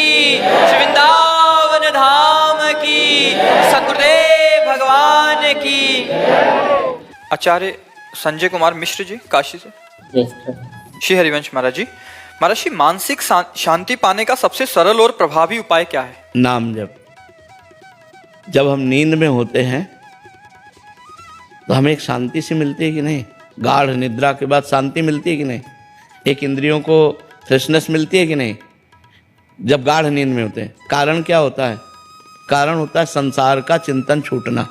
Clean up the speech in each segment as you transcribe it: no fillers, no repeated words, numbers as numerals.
की, श्री वृंदावन धाम की, सद्गुरुदेव भगवान की। आचार्य संजय कुमार मिश्र जी काशी से। श्री हरिवंश महाराज जी, महाराज श्री मानसिक शांति पाने का सबसे सरल और प्रभावी उपाय क्या है? नाम जप। जब हम नींद में होते हैं तो हमें एक शांति सी मिलती है कि नहीं? गाढ़ निद्रा के बाद शांति मिलती है कि नहीं? एक इंद्रियों को फ्रेशनेस मिलती है कि नहीं? जब गाढ़ नींद में होते हैं, कारण क्या होता है? कारण होता है संसार का चिंतन छूटना।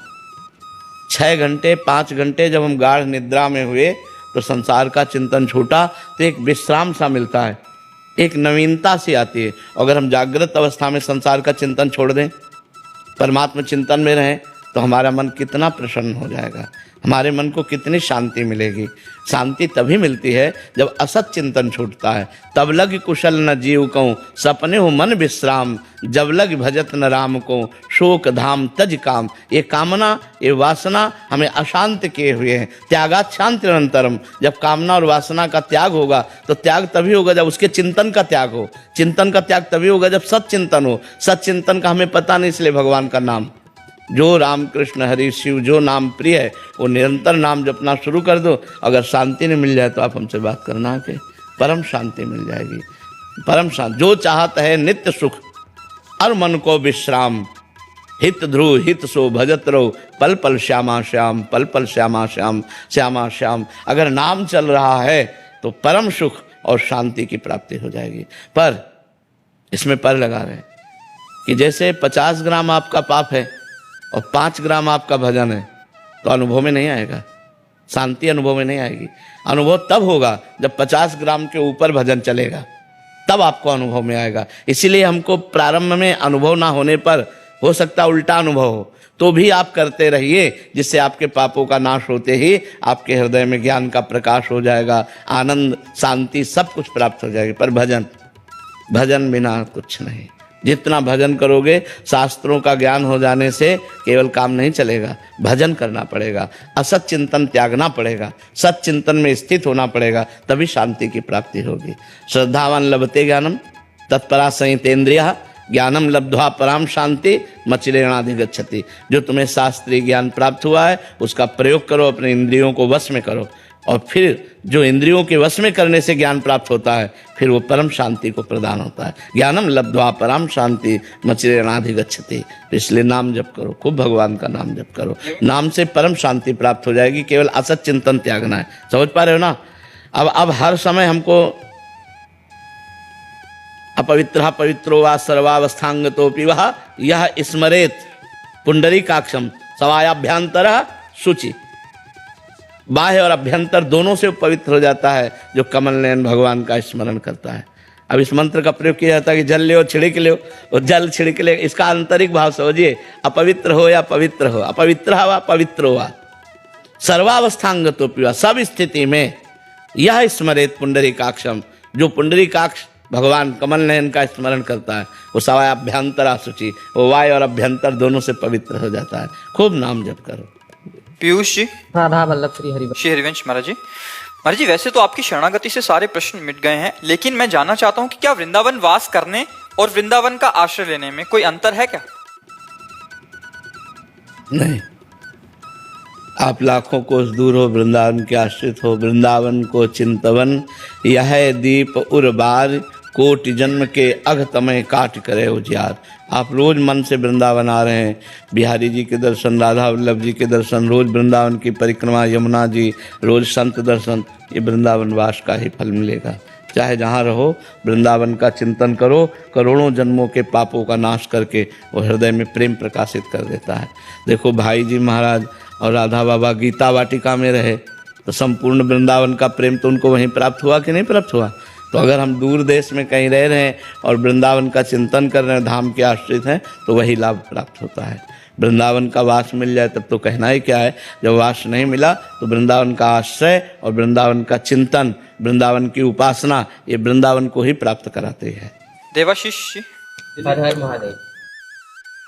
6 घंटे 5 घंटे जब हम गाढ़ निद्रा में हुए तो संसार का चिंतन छूटा, तो एक विश्राम सा मिलता है, एक नवीनता सी आती है। अगर हम जागृत अवस्था में संसार का चिंतन छोड़ दें, परमात्मा चिंतन में रहें, तो हमारा मन कितना प्रसन्न हो जाएगा, हमारे मन को कितनी शांति मिलेगी। शांति तभी मिलती है जब असत चिंतन छूटता है। तब लग कुशल न जीव कहूँ, सपने हो मन विश्राम, जब लग भजत न राम को, शोक धाम तज काम। ये कामना, ये वासना हमें अशांत किए हुए हैं। त्यागात शांति निरंतरम। जब कामना और वासना का त्याग होगा तो त्याग तभी होगा जब उसके चिंतन का त्याग हो। चिंतन का त्याग तभी होगा जब सच्चिंतन हो। सच्चिंतन का हमें पता नहीं, इसलिए भगवान का नाम, जो राम कृष्ण हरि शिव जो नाम प्रिय है वो निरंतर नाम जपना शुरू कर दो। अगर शांति नहीं मिल जाए तो आप हमसे बात करना कि परम शांति मिल जाएगी। परम शांति जो चाहता है नित्य सुख और मन को विश्राम, हित ध्रुव हित सो भजत रहो, पल पल श्यामा श्याम, पल पल श्यामा श्याम, श्यामा श्याम। अगर नाम चल रहा है तो परम सुख और शांति की प्राप्ति हो जाएगी। पर इसमें पर लगा रहे कि जैसे 50 ग्राम आपका पाप है और 5 ग्राम आपका भजन है, तो अनुभव में नहीं आएगा, शांति अनुभव में नहीं आएगी। अनुभव तब होगा जब 50 ग्राम के ऊपर भजन चलेगा, तब आपको अनुभव में आएगा। इसीलिए हमको प्रारंभ में अनुभव ना होने पर हो सकता उल्टा अनुभव हो, तो भी आप करते रहिए, जिससे आपके पापों का नाश होते ही आपके हृदय में ज्ञान का प्रकाश हो जाएगा, आनंद शांति सब कुछ प्राप्त हो जाएगी। पर भजन बिना कुछ नहीं। जितना भजन करोगे, शास्त्रों का ज्ञान हो जाने से केवल काम नहीं चलेगा, भजन करना पड़ेगा, असत चिंतन त्यागना पड़ेगा, सत चिंतन में स्थित होना पड़ेगा, तभी शांति की प्राप्ति होगी। श्रद्धावान लभते ज्ञानम तत्परा संयतेन्द्रियः, ज्ञानम लब्ध्वा पराम शांति मचिरेणाधिगच्छति। जो तुम्हें शास्त्रीय ज्ञान प्राप्त हुआ है उसका प्रयोग करो, अपने इंद्रियों को वश में करो, और फिर जो इंद्रियों के वश में करने से ज्ञान प्राप्त होता है, फिर वो परम शांति को प्रदान होता है। ज्ञानम लब्ध्वा परम शांति मचिरेणाधिगच्छति। इसलिए नाम जप करो, खूब भगवान का नाम जप करो, नाम से परम शांति प्राप्त हो जाएगी। केवल असत चिंतन त्यागना है। समझ पा रहे हो ना? अब हर समय हमको अपवित्र पवित्रो वा सर्वावस्थांगतोपि वह यह स्मरेत पुंडरीकाक्षम सवायाभ्यंतर शुचि। बाह्य और अभ्यंतर दोनों से पवित्र हो जाता है जो कमल नयन भगवान का स्मरण करता है। अब इस मंत्र का प्रयोग किया जाता है कि जल ले छिड़क लो, और जल छिड़क ले, इसका आंतरिक भाव समझिए। अपवित्र हो या पवित्र हो, अपवित्र हुआ पवित्र हुआ, सर्वावस्थांगतोपि वा, सब स्थिति में यह स्मरेत पुंडरीकाक्षम। जो पुंडरीकाक्ष भगवान कमल नयन का स्मरण करता है वो सवायाभ्यंतरा शुचि, वो वाय और अभ्यंतर दोनों से पवित्र हो जाता है। खूब नाम जप करो। पीयूष जी। राधा वल्लभ श्री हरिवंश महाराज जी। महाराज जी, वैसे तो आपकी शरणागति से सारे प्रश्न मिट गए हैं, लेकिन मैं जानना चाहता हूँ कि क्या वृंदावन वास करने और वृंदावन का आश्रय लेने में कोई अंतर है क्या? नहीं, आप लाखों कोस दूर हो, वृंदावन के आश्रित हो, वृंदावन को चिंतवन, यह दीप उर्बार, कोटि जन्म के अघ तमय काट करे उजियार। आप रोज मन से वृंदावन आ रहे हैं, बिहारी जी के दर्शन, राधा वल्लभ जी के दर्शन, रोज वृंदावन की परिक्रमा, यमुना जी, रोज संत दर्शन, ये वृंदावन वास का ही फल मिलेगा। चाहे जहाँ रहो वृंदावन का चिंतन करो, करोड़ों जन्मों के पापों का नाश करके वो हृदय में प्रेम प्रकाशित कर देता है। देखो भाई जी महाराज और राधा बाबा गीता वाटिका में रहे तो संपूर्ण वृंदावन का प्रेम तो उनको वहीं प्राप्त हुआ कि नहीं प्राप्त हुआ? तो अगर हम दूर देश में कहीं रह रहे हैं और वृंदावन का चिंतन कर रहे हैं, धाम के आश्रित हैं, तो वही लाभ प्राप्त होता है। वृंदावन का वास मिल जाए तब तो कहना ही क्या है। जब वास नहीं मिला तो वृंदावन का आश्रय और वृंदावन का चिंतन, वृंदावन की उपासना, ये वृंदावन को ही प्राप्त कराते हैं। देवाशीष जी। हर हर महादेव।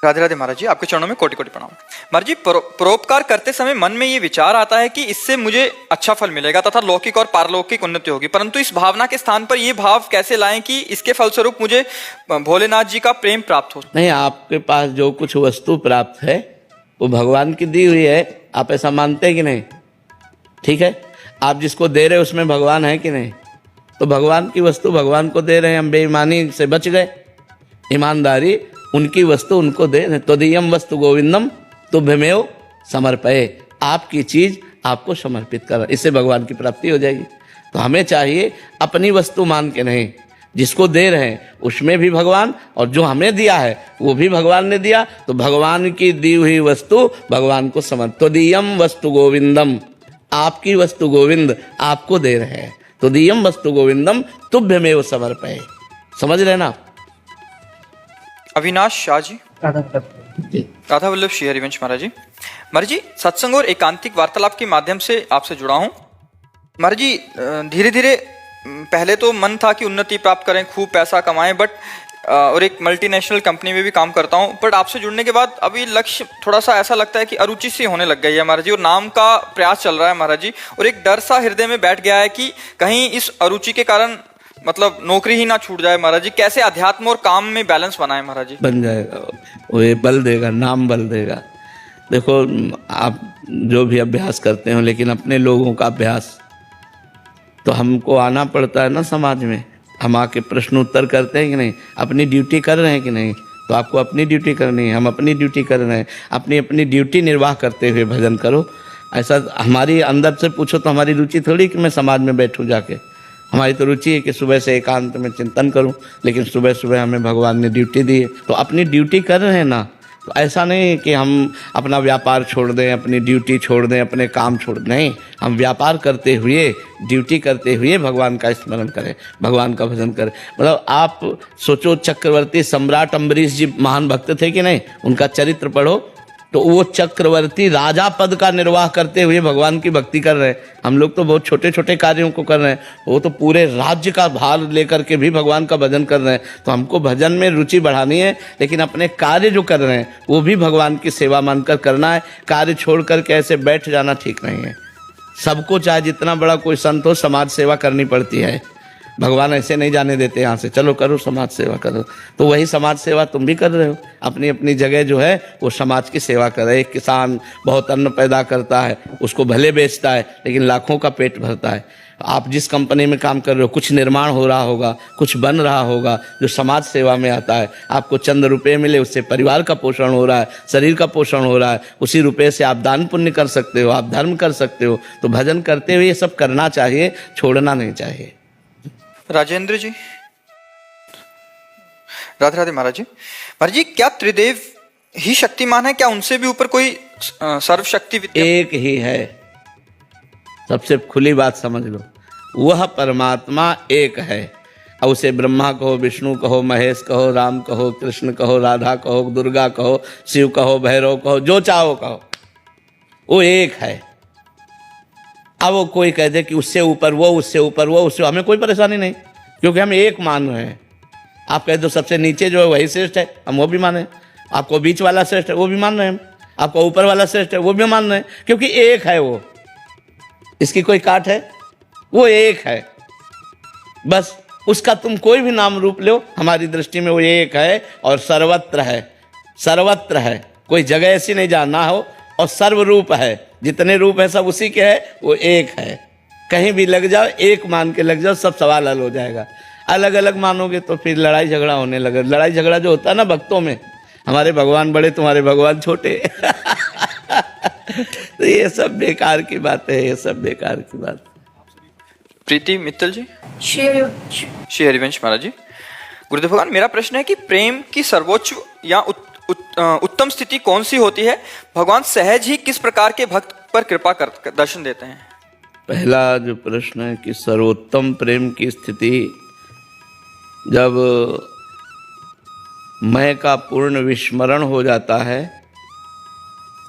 राधे राधे महाराज जी, आपके चरणों में कोटि कोटि प्रणाम। महाराज जी, परोपकार करते समय मन में ये विचार आता है कि इससे मुझे अच्छा फल मिलेगा तथा लौकिक और पारलौकिक उन्नति होगी, परंतु इस भावना के स्थान पर ये भाव कैसे लाएं कि इसके फलस्वरूप मुझे भोलेनाथ जी का प्रेम प्राप्त हो? नहीं, आपके पास जो कुछ वस्तु प्राप्त है वो भगवान की दी हुई है, आप ऐसा मानते हैं कि नहीं? ठीक है, आप जिसको दे रहे हो उसमें भगवान है कि नहीं? तो भगवान की वस्तु भगवान को दे रहे हैं, हम बेईमानी से बच गए। ईमानदारी, उनकी वस्तु उनको दे रहे। त्वदीयम वस्तु गोविंदम तुभ्यमेव समर्पये, आपकी चीज आपको समर्पित कर, इससे भगवान की प्राप्ति हो जाएगी। तो हमें चाहिए अपनी वस्तु मान के नहीं, जिसको दे रहे हैं उसमें भी भगवान, और जो हमें दिया है वो भी भगवान ने दिया, तो भगवान की दी हुई वस्तु भगवान को समर्पित। त्वदीयम वस्तु गोविंदम, आपकी वस्तु गोविंद आपको दे रहे हैं। त्वदीयम वस्तु गोविंदम तुभ्यमेव समर्पये, समझ रहे ना? अविनाश शाह जी, राधा वल्लभ श्री हरिवंश महाराज जी। महाराज जी, सत्संग और एकांतिक वार्तालाप के माध्यम से आपसे जुड़ा हूँ। महाराज जी, धीरे धीरे पहले तो मन था कि उन्नति प्राप्त करें, खूब पैसा कमाएं, बट और एक मल्टीनेशनल कंपनी में भी काम करता हूँ, बट आपसे जुड़ने के बाद अभी लक्ष्य थोड़ा सा ऐसा लगता है कि अरुचि सी होने लग गई है महाराज जी, और नाम का प्रयास चल रहा है महाराज जी, और एक डर सा हृदय में बैठ गया है कि कहीं इस अरुचि के कारण मतलब नौकरी ही ना छूट जाए महाराज जी। कैसे अध्यात्म और काम में बैलेंस बनाए महाराज जी? बन जाएगा, वो ये बल देगा, नाम बल देगा। देखो, आप जो भी अभ्यास करते हो, लेकिन अपने लोगों का अभ्यास तो हमको आना पड़ता है ना समाज में। हम आके प्रश्न उत्तर करते हैं कि नहीं, अपनी ड्यूटी कर रहे हैं कि नहीं? तो आपको अपनी ड्यूटी करनी है, हम अपनी ड्यूटी कर रहे हैं। अपनी अपनी ड्यूटी निर्वाह करते हुए भजन करो। ऐसा हमारी अंदर से पूछो तो हमारी रुचि थोड़ी कि मैं समाज में बैठूं जाके। हमारी तो रुचि है कि सुबह से एकांत में चिंतन करूं, लेकिन सुबह सुबह हमें भगवान ने ड्यूटी दी है, तो अपनी ड्यूटी कर रहे हैं ना। तो ऐसा नहीं कि हम अपना व्यापार छोड़ दें, अपनी ड्यूटी छोड़ दें, अपने काम छोड़ दें, नहीं। हम व्यापार करते हुए, ड्यूटी करते हुए भगवान का स्मरण करें, भगवान का भजन करें। मतलब आप सोचो, चक्रवर्ती सम्राट अम्बरीश जी महान भक्त थे कि नहीं? उनका चरित्र पढ़ो तो वो चक्रवर्ती राजा पद का निर्वाह करते हुए भगवान की भक्ति कर रहे हैं। हम लोग तो बहुत छोटे छोटे कार्यों को कर रहे हैं, वो तो पूरे राज्य का भार लेकर के भी भगवान का भजन कर रहे हैं। तो हमको भजन में रुचि बढ़ानी है, लेकिन अपने कार्य जो कर रहे हैं वो भी भगवान की सेवा मानकर करना है। कार्य छोड़ करके ऐसे बैठ जाना ठीक नहीं है। सबको, चाहे जितना बड़ा कोई संत हो, समाज सेवा करनी पड़ती है। भगवान ऐसे नहीं जाने देते यहाँ से, चलो करो समाज सेवा करो। तो वही समाज सेवा तुम भी कर रहे हो। अपनी अपनी जगह जो है वो समाज की सेवा कर रहे। एक किसान बहुत अन्न पैदा करता है, उसको भले बेचता है, लेकिन लाखों का पेट भरता है। आप जिस कंपनी में काम कर रहे हो, कुछ निर्माण हो रहा होगा, कुछ बन रहा होगा जो समाज सेवा में आता है। आपको चंद रुपये मिले, उससे परिवार का पोषण हो रहा है, शरीर का पोषण हो रहा है। उसी रुपये से आप दान पुण्य कर सकते हो, आप धर्म कर सकते हो। तो भजन करते हुए ये सब करना चाहिए, छोड़ना नहीं चाहिए। राजेंद्र जी, राधे राधे महाराज जी। महाराज जी, क्या त्रिदेव ही शक्तिमान है? क्या उनसे भी ऊपर कोई सर्वशक्ति विद्या? एक ही है। सबसे खुली बात समझ लो, वह परमात्मा एक है। और उसे ब्रह्मा कहो, विष्णु कहो, महेश कहो, राम कहो, कृष्ण कहो, राधा कहो, दुर्गा कहो, शिव कहो, भैरव कहो, जो चाहो कहो, वो एक है। अब वो कोई कह दे कि उससे ऊपर वो, उससे ऊपर वो, उससे, हमें कोई परेशानी नहीं, क्योंकि हम एक मान रहे हैं। आप कह दो सबसे नीचे जो है वही श्रेष्ठ है, हम वो भी माने। आपको बीच वाला श्रेष्ठ है, वो भी मान रहे हैं हम। आपको ऊपर वाला श्रेष्ठ है, वो भी मान रहे हैं, क्योंकि एक है वो। इसकी कोई काट है? वो एक है बस। उसका तुम कोई भी नाम रूप लो, हमारी दृष्टि में वो एक है और सर्वत्र है। सर्वत्र है, कोई जगह ऐसी नहीं जहाँ ना हो, और सर्वरूप है। जितने रूप है सब उसी के है, वो एक है। कहीं भी लग जाओ, एक मान के लग जाओ, सब सवाल हल हो जाएगा। अलग अलग मानोगे तो फिर लड़ाई झगड़ा होने लगे। लड़ाई झगड़ा जो होता है ना भक्तों में, हमारे भगवान बड़े, तुम्हारे भगवान छोटे तो ये सब बेकार की बात है, ये सब बेकार की बात। प्रीति मित्तल जी, श्री हरिवंश महाराज जी। गुरुदेव भगवान, मेरा प्रश्न है कि प्रेम की सर्वोच्च या उत्तम स्थिति कौन सी होती है? भगवान सहज ही किस प्रकार के भक्त पर कृपा कर दर्शन देते हैं? पहला जो प्रश्न है कि सर्वोत्तम प्रेम की स्थिति, जब मैं का पूर्ण विस्मरण हो जाता है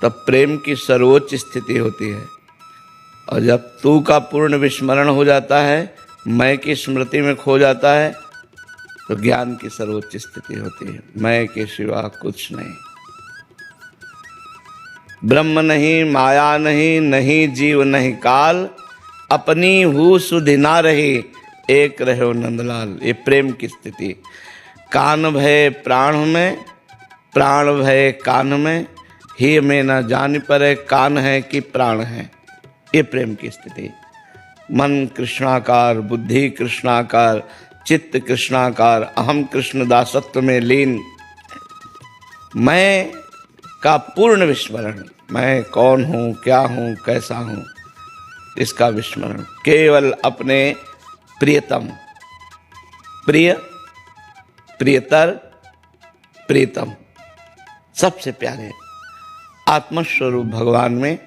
तब प्रेम की सर्वोच्च स्थिति होती है। और जब तू का पूर्ण विस्मरण हो जाता है, मैं की स्मृति में खो जाता है, तो ज्ञान की सर्वोच्च स्थिति होती है। मैं के सिवा कुछ नहीं। ब्रह्म नहीं, माया नहीं, नहीं जीव नहीं काल, अपनी हूँ सुधि ना रही, एक रहो नंदलाल। ये प्रेम की स्थिति। कान भय प्राण में, प्राण भय कान में, ही में न जान परे, कान है कि प्राण है। ये प्रेम की स्थिति। मन कृष्णाकार, बुद्धि कृष्णाकार, चित्त कृष्णाकार, अहम कृष्ण दासत्व में लीन। मैं का पूर्ण विस्मरण, मैं कौन हूँ, क्या हूँ, कैसा हूँ, इसका विस्मरण। केवल अपने प्रियतम, प्रिय, प्रियतर, प्रीतम, सबसे प्यारे आत्मस्वरूप भगवान में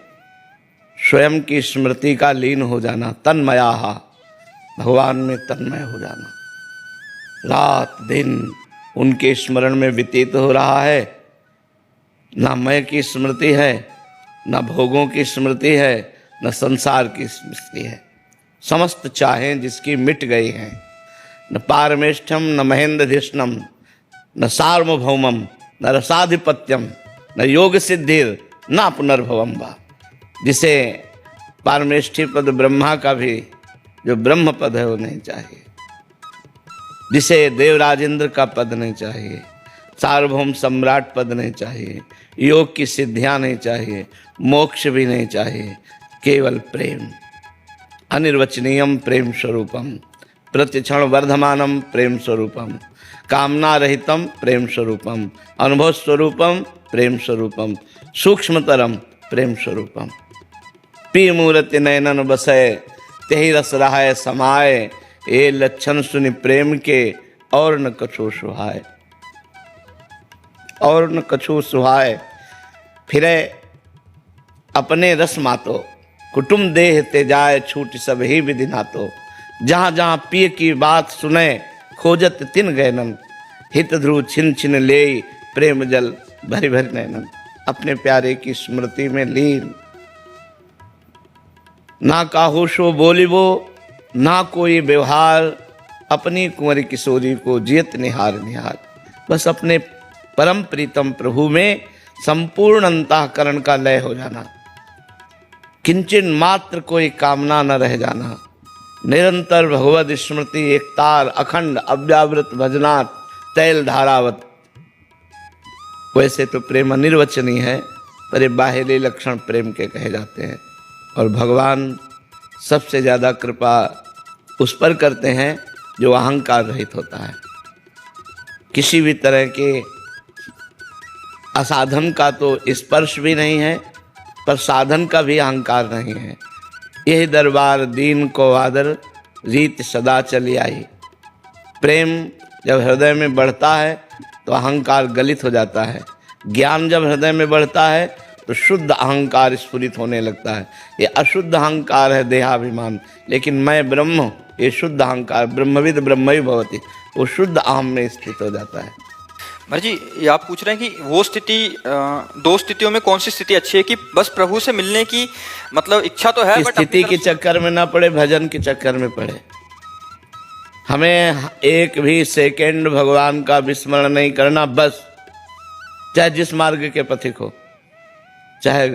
स्वयं की स्मृति का लीन हो जाना, तन्मया, भगवान में तन्मय हो जाना। रात दिन उनके स्मरण में व्यतीत हो रहा है। ना मैं की स्मृति है, ना भोगों की स्मृति है, न संसार की स्मृति है। समस्त चाहें जिसकी मिट गई हैं। न पारमेष्ठम, न महेंद्रधिष्णम, न सार्वभौमम, न रसाधिपत्यम, न योग सिद्धिर, न पुनर्भवम वा। जिसे पारमेष्ठी पद ब्रह्मा का भी जो ब्रह्म पद है वो नहीं चाहिए, जिसे देवराजेंद्र का पद नहीं चाहिए, सार्वभौम सम्राट पद नहीं चाहिए, योग की सिद्धियां नहीं चाहिए, मोक्ष भी नहीं चाहिए, केवल प्रेम। अनिर्वचनीयम प्रेम स्वरूपम, प्रतिक्षण वर्धमानम प्रेम स्वरूपम, कामना रहितम प्रेम स्वरूपम, अनुभव स्वरूपम प्रेम स्वरूपम, सूक्ष्मतरम प्रेम स्वरूपम। पी मूर्ति नयनन बसय, तेहि रस रहाय समाय, ये लक्षण सुनि प्रेम के, और न कछु सुहाय, और न कछु सुहाय। फिरे अपने रस मातो, कुटुम देह ते जाय, छूट सब ही विधि नातो। जहाँ जहाँ पिय की बात सुने, खोजत तिन गैनन, हित ध्रुव छिन छिन ले, प्रेम जल भरी भरी नैनन। अपने प्यारे की स्मृति में लीन। ना काहोशो बोलिबो, ना कोई व्यवहार, अपनी कुंवरी किशोरी को जियत निहार निहार। बस अपने परम प्रीतम प्रभु में संपूर्ण अंतःकरण का लय हो जाना, किंचन मात्र कोई कामना न रह जाना। निरंतर भगवद स्मृति, एक तार अखंड अव्यावृत भजनात् तैल धारावत। वैसे तो प्रेम अनिर्वचनीय है, पर ये बाहरी लक्षण प्रेम के कहे जाते हैं। और भगवान सबसे ज़्यादा कृपा उस पर करते हैं जो अहंकार रहित होता है। किसी भी तरह के असाधन का तो स्पर्श भी नहीं है, पर साधन का भी अहंकार नहीं है। यही दरबार दीन को आदर, रीत सदा चली आई। प्रेम जब हृदय में बढ़ता है तो अहंकार गलित हो जाता है। ज्ञान जब हृदय में बढ़ता है तो शुद्ध अहंकार स्फुरित होने लगता है। ये अशुद्ध अहंकार है देहाभिमान, लेकिन मैं ब्रह्म हूँ, ये शुद्ध अहंकार ब्रह्मविद ब्रह्मई भवति, वो शुद्ध अहम में स्थित हो जाता है। महाराज जी, ये आप पूछ रहे हैं कि वो स्थिति, दो स्थितियों में कौन सी स्थिति अच्छी है कि बस प्रभु से मिलने की मतलब इच्छा तो है, स्थिति के चक्कर में ना पड़े, भजन के चक्कर में पड़े। हमें एक भी सेकंड भगवान का विस्मरण नहीं करना। बस चाहे जिस मार्ग के पथिक हो, चाहे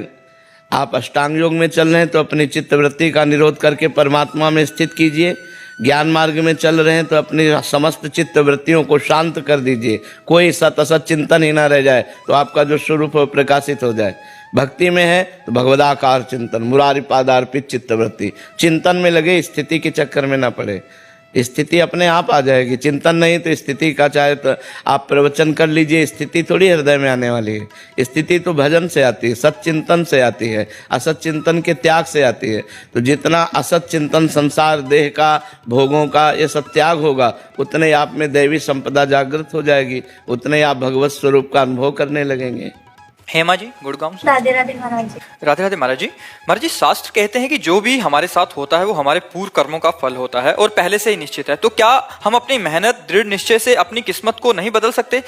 आप अष्टांग योग में चल रहे हैं तो अपनी चित्तवृत्ति का निरोध करके परमात्मा में स्थित कीजिए। ज्ञान मार्ग में चल रहे हैं तो अपनी समस्त चित्तवृत्तियों को शांत कर दीजिए। कोई सत असत चिंतन ही ना रह जाए, तो आपका जो स्वरूप है प्रकाशित हो जाए। भक्ति में है तो भगवदाकार चिंतन, मुरारी पादार्पित चित्तवृत्ति, चिंतन में लगे, स्थिति के चक्कर में ना पड़े। स्थिति अपने आप आ जाएगी। चिंतन नहीं तो स्थिति का चाहे तो आप प्रवचन कर लीजिए, स्थिति थोड़ी हृदय में आने वाली है। स्थिति तो भजन से आती है, सत चिंतन से आती है, असत चिंतन के त्याग से आती है। तो जितना असत चिंतन, संसार, देह का, भोगों का ये सब त्याग होगा, उतने आप में दैवी संपदा जागृत हो जाएगी, उतने आप भगवत स्वरूप का अनुभव करने लगेंगे। हेमा जी गुड़गांव से। राधे राधे महाराज जी। राधे राधे महाराज जी। महाराज जी, शास्त्र कहते हैं कि जो भी हमारे साथ होता है वो हमारे पूर्व कर्मों का फल होता है और पहले से ही निश्चित है। तो क्या हम अपनी मेहनत, दृढ़ निश्चय से अपनी किस्मत को नहीं बदल सकते?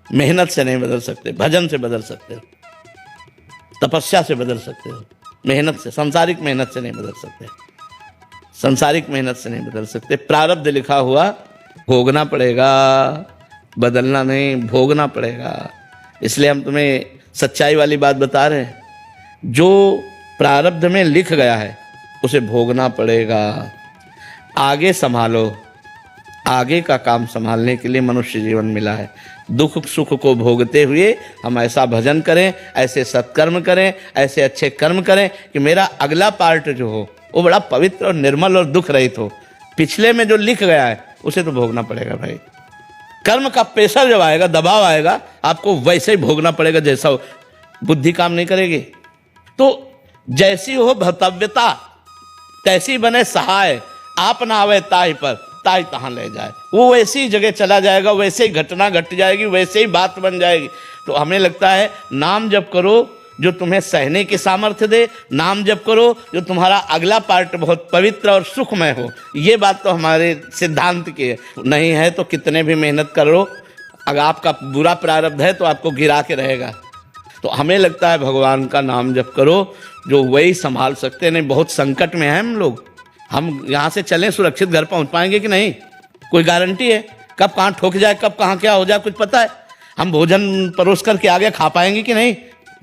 मेहनत से नहीं बदल सकते, भजन से बदल सकते हो, तपस्या से बदल सकते हो। मेहनत से, सांसारिक मेहनत से नहीं बदल सकते, सांसारिक मेहनत से नहीं बदल सकते। प्रारब्ध लिखा हुआ भोगना पड़ेगा, बदलना नहीं, भोगना पड़ेगा। इसलिए हम तुम्हें सच्चाई वाली बात बता रहे हैं जो प्रारब्ध में लिख गया है उसे भोगना पड़ेगा। आगे संभालो, आगे का काम संभालने के लिए मनुष्य जीवन मिला है। दुख सुख को भोगते हुए हम ऐसा भजन करें, ऐसे सत्कर्म करें, ऐसे अच्छे कर्म करें कि मेरा अगला पार्ट जो हो वो बड़ा पवित्र और निर्मल और दुख रहित हो। पिछले में जो लिख गया है उसे तो भोगना पड़ेगा भाई। कर्म का प्रेशर जब आएगा, दबाव आएगा, आपको वैसे ही भोगना पड़ेगा जैसा हो। बुद्धि काम नहीं करेगी। तो जैसी हो भर्तव्यता तैसी बने सहाय, आप ना आवे ताहि पर ताहि तहाँ ले जाए। वो वैसी जगह चला जाएगा, वैसे ही घटना घट जाएगी, वैसे ही बात बन जाएगी। तो हमें लगता है नाम जप करो जो तुम्हें सहने की सामर्थ्य दे, नाम जप करो जो तुम्हारा अगला पार्ट बहुत पवित्र और सुखमय हो। ये बात तो हमारे सिद्धांत की है। नहीं है तो कितने भी मेहनत करो, अगर आपका बुरा प्रारब्ध है तो आपको गिरा के रहेगा। तो हमें लगता है भगवान का नाम जप करो जो वही संभाल सकते। नहीं, बहुत संकट में हैं हम लोग। हम यहाँ से चलें सुरक्षित घर पहुँच पाएंगे कि नहीं, कोई गारंटी है? कब कहाँ ठोक जाए, कब कहाँ क्या हो जाए, कुछ पता है? हम भोजन परोस करके आगे खा पाएंगे कि नहीं?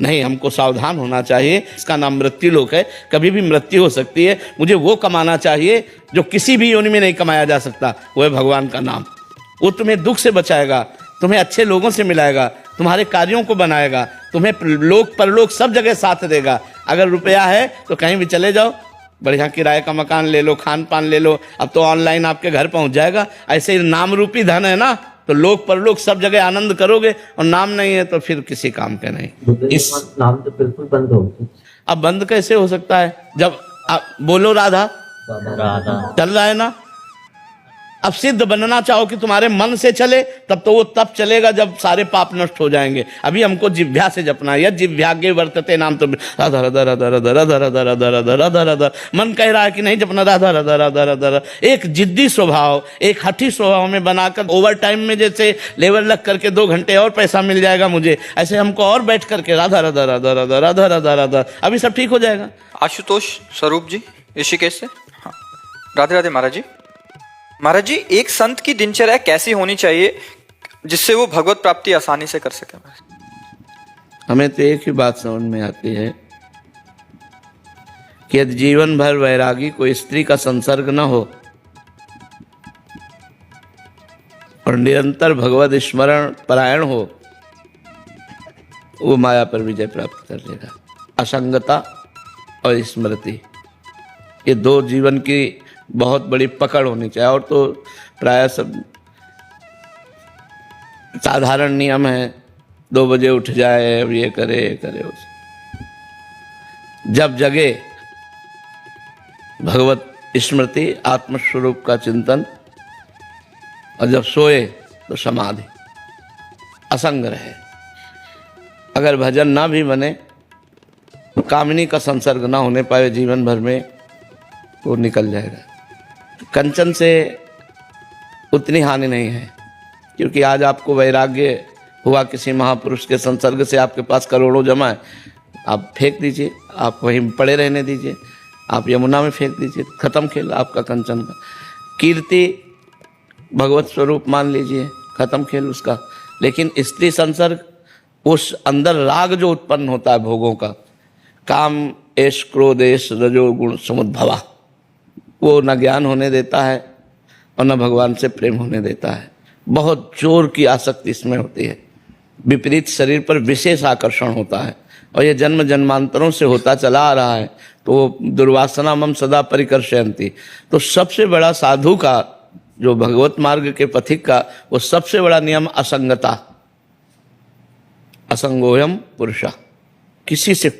नहीं, हमको सावधान होना चाहिए। इसका नाम मृत्यु लोक है, कभी भी मृत्यु हो सकती है। मुझे वो कमाना चाहिए जो किसी भी योनि में नहीं कमाया जा सकता, वो है भगवान का नाम। वो तुम्हें दुख से बचाएगा, तुम्हें अच्छे लोगों से मिलाएगा, तुम्हारे कार्यों को बनाएगा, तुम्हें लोक परलोक सब जगह साथ देगा। अगर रुपया है तो कहीं भी चले जाओ, बढ़िया किराए का मकान ले लो, खान पान ले लो, अब तो ऑनलाइन आपके घर पहुंच जाएगा। ऐसे ही नाम रूपी धन है ना, तो लोक परलोक सब जगह आनंद करोगे। और नाम नहीं है तो फिर किसी काम के नहीं। इस नाम तो बिल्कुल बंद हो गया। अब बंद कैसे हो सकता है जब आप बोलो राधा राधा चल रहा है ना। अब सिद्ध बनना चाहो कि तुम्हारे मन से चले, तब तो वो तब चलेगा जब सारे पाप नष्ट हो जाएंगे। अभी हमको जिह्वा से जपना है। जिह्वाग्ये वर्तते नाम तो राधा राधा राधा राधा राधा राधा राधा राधा राधा राधा। मन कह रहा है कि नहीं जपना राधा राधा राधा राधा राधा। एक जिद्दी स्वभाव, एक हठी स्वभाव में बनाकर, ओवर टाइम में जैसे लेबर लग करके 2 घंटे और पैसा मिल जाएगा मुझे, ऐसे हमको और बैठ करके राधा राधा राधा राधा राधा राधा राधा, अभी सब ठीक हो जाएगा। आशुतोष स्वरूप जी ऋषिकेश से। हाँ, राधे राधे महाराज जी। महाराज जी, एक संत की दिनचर्या कैसी होनी चाहिए जिससे वो भगवत प्राप्ति आसानी से कर सके? हमें तो एक ही बात समझ में आती है कि यदि जीवन भर वैरागी को स्त्री का संसर्ग न हो और निरंतर भगवत स्मरण परायण हो, वो माया पर विजय प्राप्त कर लेगा। असंगता और स्मृति, ये 2 जीवन की बहुत बड़ी पकड़ होनी चाहिए। और तो प्राय सब साधारण नियम है, 2 बजे उठ जाए, अब ये करे ये करे। जब जगे भगवत स्मृति, आत्मस्वरूप का चिंतन, और जब सोए तो समाधि, असंग रहे। अगर भजन ना भी बने तो कामिनी का संसर्ग ना होने पाए जीवन भर में, वो निकल जाएगा। कंचन से उतनी हानि नहीं है, क्योंकि आज आपको वैराग्य हुआ किसी महापुरुष के संसर्ग से, आपके पास करोड़ों जमा है, आप फेंक दीजिए, आप वहीं पड़े रहने दीजिए, आप यमुना में फेंक दीजिए, खत्म खेल आपका कंचन का। कीर्ति भगवत स्वरूप मान लीजिए, खत्म खेल उसका। लेकिन स्त्री संसर्ग, उस अंदर राग जो उत्पन्न होता है भोगों का, काम ऐश क्रोध ऐश रजोगुण समुद्भवा, वो न ज्ञान होने देता है और न भगवान से प्रेम होने देता है। बहुत जोर की आसक्ति इसमें होती है। विपरीत शरीर पर विशेष आकर्षण होता है, और ये जन्म जन्मांतरों से होता चला आ रहा है। तो दुर्वासना मम सदा परिकर्षयन्ति। तो सबसे बड़ा साधु का, जो भगवत मार्ग के पथिक का, वो सबसे बड़ा नियम असंगता। असंगोयम पुरुषा, किसी से